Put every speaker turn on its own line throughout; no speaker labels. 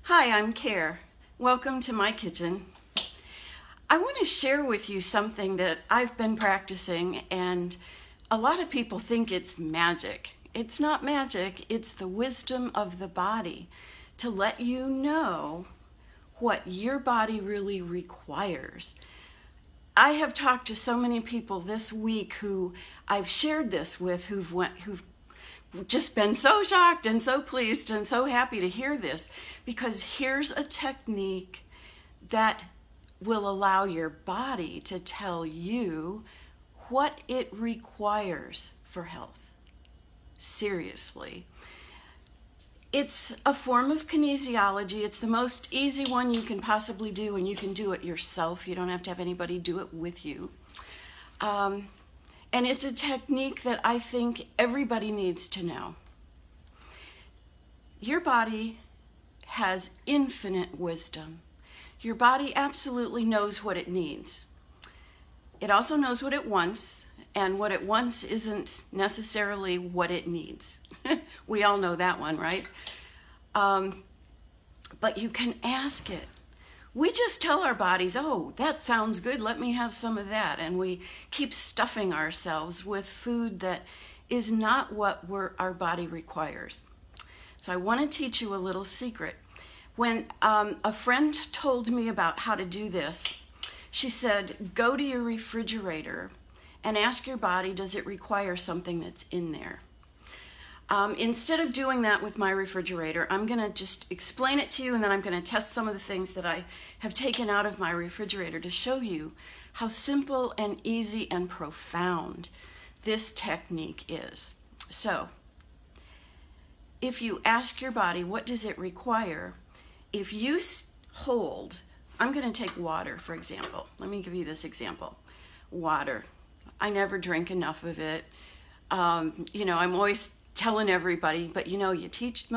Hi, I'm Kare. Welcome to my kitchen. I want to share with you something that I've been practicing, and a lot of people think it's magic. It's not magic, it's the wisdom of the body to let you know what your body really requires. I have talked to so many people this week who I've shared this with who've just been so shocked and so pleased and so happy to hear this, because here's a technique that will allow your body to tell you what it requires for health. Seriously. It's a form of kinesiology. It's the most easy one you can possibly do, and you can do it yourself. You don't have to have anybody do it with you. And it's a technique that I think everybody needs to know. Your body has infinite wisdom. Your body absolutely knows what it needs. It also knows what it wants, and what it wants isn't necessarily what it needs. We all know that one, right? But you can ask it. We just tell our bodies, oh, that sounds good, let me have some of that. And we keep stuffing ourselves with food that is not what our body requires. So I want to teach you a little secret. When a friend told me about how to do this, she said, go to your refrigerator and ask your body, does it require something that's in there? Instead of doing that with my refrigerator, I'm going to just explain it to you, and then I'm going to test some of the things that I have taken out of my refrigerator to show you how simple and easy and profound this technique is. So, if you ask your body, what does it require? If you hold, I'm going to take water, for example. Let me give you this example. Water. I never drink enough of it. I'm always telling everybody, but you teach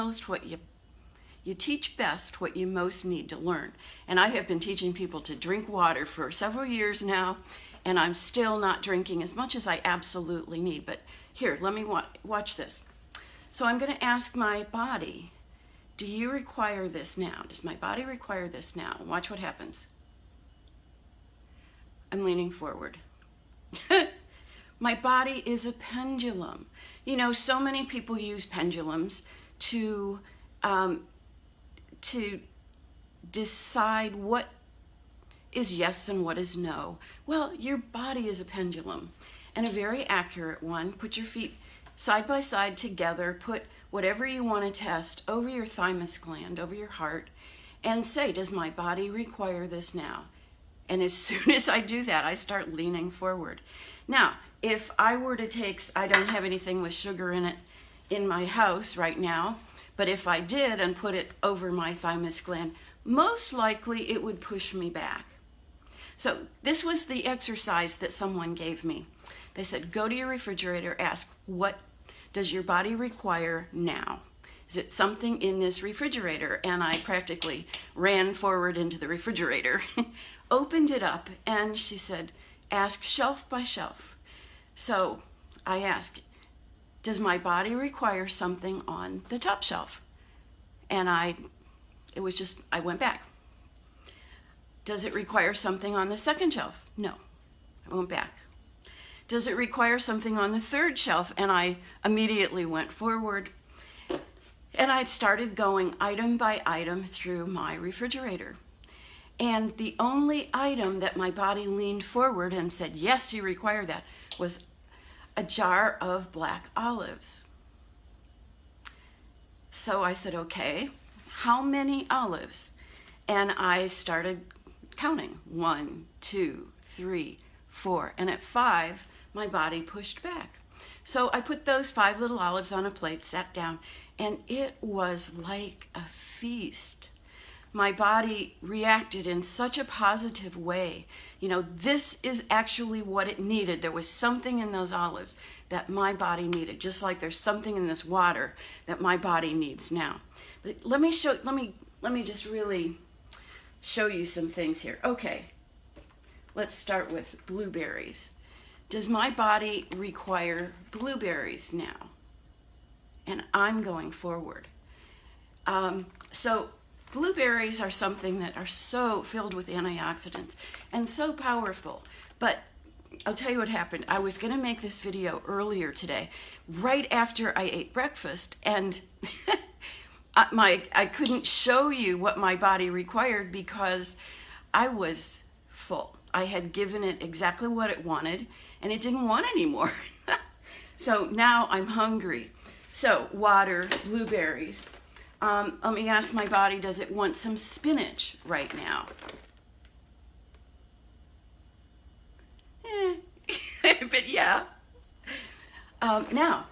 best what you most need to learn. And I have been teaching people to drink water for several years now, and I'm still not drinking as much as I absolutely need. But here, let me watch this. So I'm going to ask my body, do you require this now? Does my body require this now? Watch what happens. I'm leaning forward. My body is a pendulum. So many people use pendulums to decide what is yes and what is no. Well, your body is a pendulum, and a very accurate one. Put your feet side by side together. Put whatever you want to test over your thymus gland, over your heart, and say, does my body require this now? And as soon as I do that, I start leaning forward. Now, if I were to take, I don't have anything with sugar in it in my house right now, but if I did and put it over my thymus gland, most likely it would push me back. So this was the exercise that someone gave me. They said, go to your refrigerator, ask, what does your body require now? Is it something in this refrigerator? And I practically ran forward into the refrigerator, opened it up, and she said, ask shelf by shelf. So I asked, does my body require something on the top shelf? And I went back. Does it require something on the second shelf? No, I went back. Does it require something on the third shelf? And I immediately went forward. And I started going item by item through my refrigerator. And the only item that my body leaned forward and said, yes, you require that, was a jar of black olives. So I said, okay, how many olives? And I started counting. 1, 2, 3, 4. And at 5, my body pushed back. So I put those 5 little olives on a plate, sat down, and it was like a feast. My body reacted in such a positive way. This is actually what it needed. There was something in those olives that my body needed, just like there's something in this water that my body needs now. But let me just really show you some things here. Okay, let's start with blueberries. Does my body require blueberries now? And I'm going forward. So Blueberries are something that are so filled with antioxidants and so powerful. But I'll tell you what happened. I was going to make this video earlier today, right after I ate breakfast, and I couldn't show you what my body required because I was full. I had given it exactly what it wanted, and it didn't want any more. So now I'm hungry. So water, blueberries. Let me ask my body, does it want some spinach right now? But yeah. Now,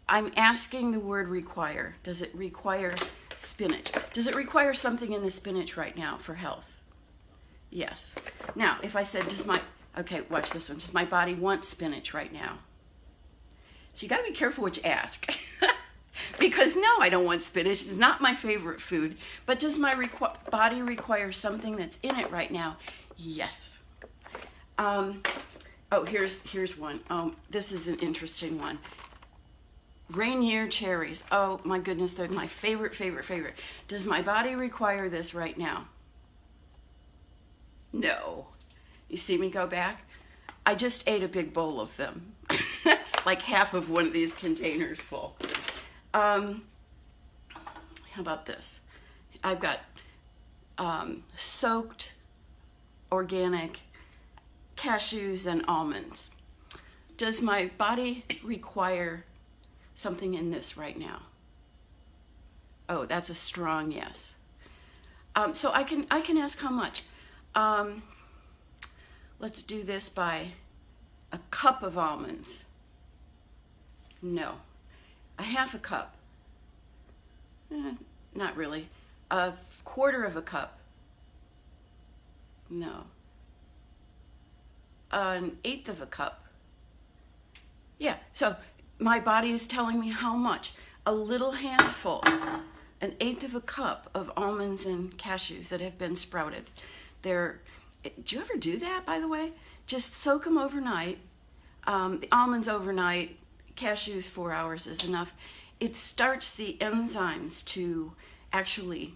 I'm asking the word require. Does it require spinach? Does it require something in the spinach right now for health? Yes. Now, if I said, okay, watch this one. Does my body want spinach right now? So you got to be careful what you ask. Because no, I don't want spinach. It's not my favorite food. But does my body require something that's in it right now? Yes. Oh, here's one. This is an interesting one. Rainier cherries. Oh my goodness, they're my favorite. Does my body require this right now? No. You see me go back? I just ate a big bowl of them. Like half of one of these containers full. How about this? I've got soaked organic cashews and almonds. Does my body require something in this right now? Oh, that's a strong yes. So I can ask how much. Let's do this by a cup of almonds. No. A half a cup. Not really. A quarter of a cup. No. An eighth of a cup. Yeah, so my body is telling me how much. A little handful, an eighth of a cup of almonds and cashews that have been sprouted. Do you ever do that, by the way? Just soak them overnight. The almonds overnight, cashews 4 hours is enough. It starts the enzymes to actually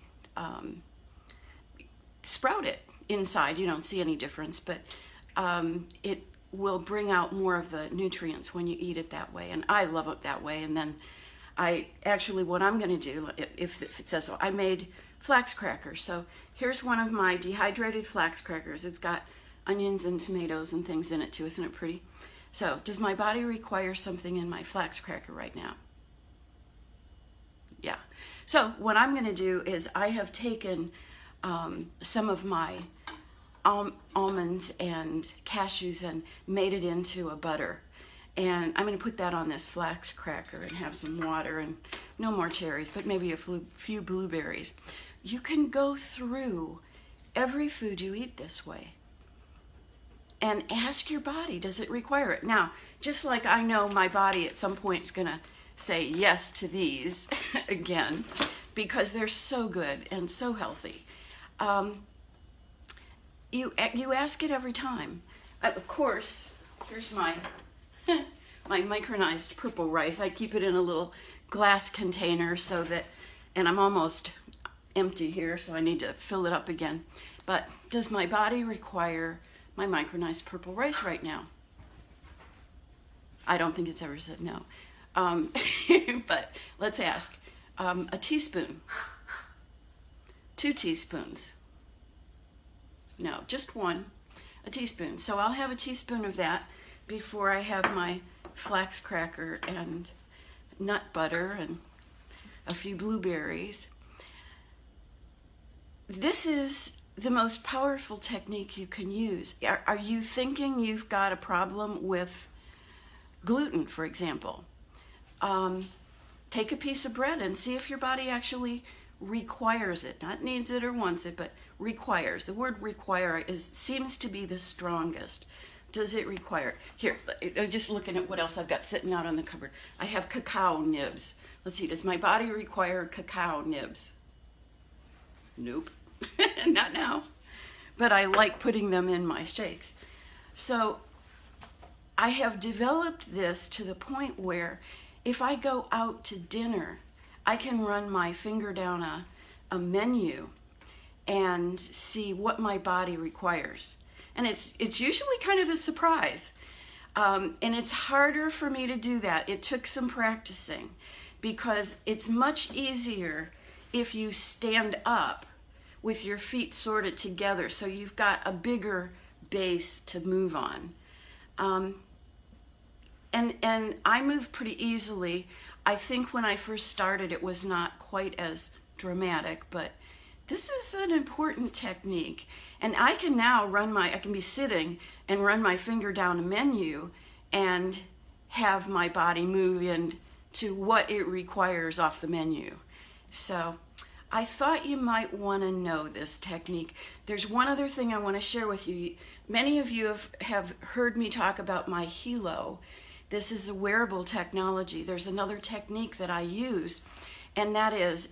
sprout it inside. You don't see any difference, but it will bring out more of the nutrients when you eat it that way. And I love it that way. And then what I'm going to do, if it says so, I made flax crackers. So here's one of my dehydrated flax crackers. It's got onions and tomatoes and things in it too. Isn't it pretty? So does my body require something in my flax cracker right now? Yeah. So what I'm going to do is I have taken some of my almonds and cashews and made it into a butter. And I'm going to put that on this flax cracker and have some water and no more cherries, but maybe a few blueberries. You can go through every food you eat this way and ask your body, does it require it? Now, just like I know my body at some point is going to say yes to these again because they're so good and so healthy. You ask it every time. Of course, here's my my micronized purple rice. I keep it in a little glass container so that, and I'm almost empty here, so I need to fill it up again. But does my body require my micronized purple rice right now? I don't think it's ever said no. But let's ask. A teaspoon. 2 teaspoons. No, just 1. A teaspoon. So I'll have a teaspoon of that before I have my flax cracker and nut butter and a few blueberries. This is the most powerful technique you can use. Are you thinking you've got a problem with gluten, for example? Take a piece of bread and see if your body actually requires it. Not needs it or wants it, but requires. The word require seems to be the strongest. Does it require? Here, I'm just looking at what else I've got sitting out on the cupboard. I have cacao nibs. Let's see, does my body require cacao nibs? Nope, not now. But I like putting them in my shakes. So I have developed this to the point where if I go out to dinner, I can run my finger down a menu and see what my body requires. And it's usually kind of a surprise. And it's harder for me to do that. It took some practicing because it's much easier if you stand up with your feet sorted together, so you've got a bigger base to move on. And I move pretty easily. I think when I first started it was not quite as dramatic, but this is an important technique. And I can now I can be sitting and run my finger down a menu and have my body move into what it requires off the menu. So I thought you might want to know this technique. There's one other thing I want to share with you. Many of you have heard me talk about my Hilo. This is a wearable technology. There's another technique that I use, and that is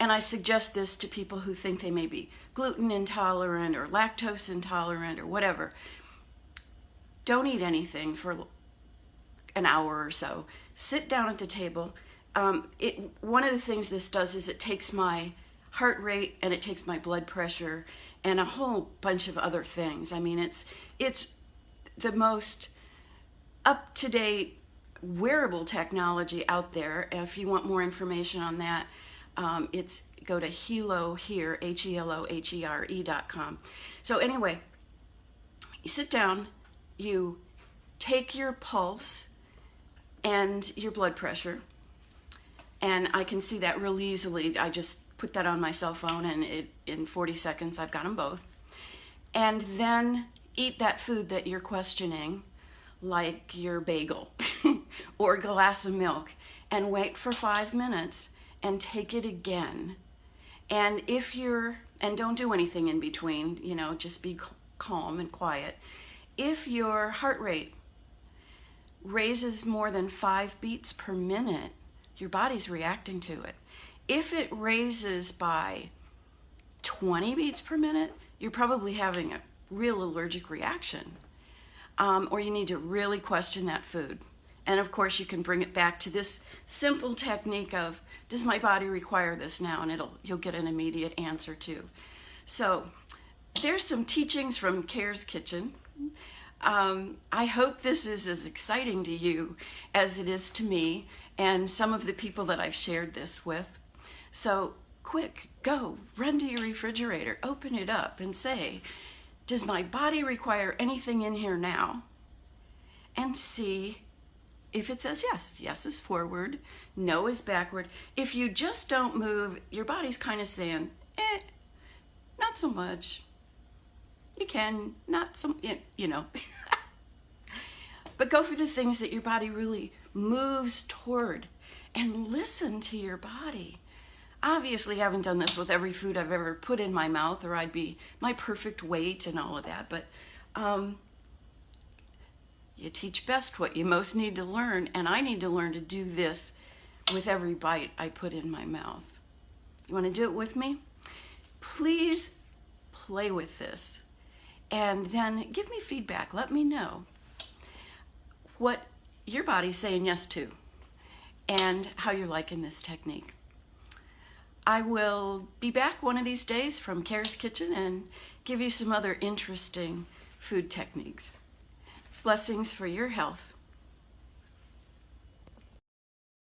and I suggest this to people who think they may be gluten intolerant or lactose intolerant or whatever. Don't eat anything for an hour or so. Sit down at the table. One of the things this does is it takes my heart rate and it takes my blood pressure and a whole bunch of other things. I mean, it's the most up-to-date wearable technology out there. If you want more information on that, go to Helo here, HELOHERE.com. So anyway, you sit down, you take your pulse and your blood pressure, and I can see that real easily. I just put that on my cell phone, and in 40 seconds I've got them both. And then eat that food that you're questioning, like your bagel or a glass of milk, and wait for 5 minutes and take it again. And and don't do anything in between, just be calm and quiet. If your heart rate raises more than 5 beats per minute, your body's reacting to it. If it raises by 20 beats per minute, you're probably having a real allergic reaction. Or you need to really question that food. And of course, you can bring it back to this simple technique of, does my body require this now? And you'll get an immediate answer too. So there's some teachings from Kare's Kitchen. I hope this is as exciting to you as it is to me and some of the people that I've shared this with. So quick, go, run to your refrigerator, open it up and say, does my body require anything in here now? And see if it says yes. Yes is forward, no is backward. If you just don't move, your body's kind of saying, not so much. You can, not so, But go for the things that your body really moves toward and listen to your body. Obviously, I haven't done this with every food I've ever put in my mouth, or I'd be my perfect weight and all of that. But you teach best what you most need to learn, and I need to learn to do this with every bite I put in my mouth. You want to do it with me? Please play with this, and then give me feedback. Let me know what your body's saying yes to and how you're liking this technique. I will be back one of these days from Kare's Kitchen and give you some other interesting food techniques. Blessings for your health.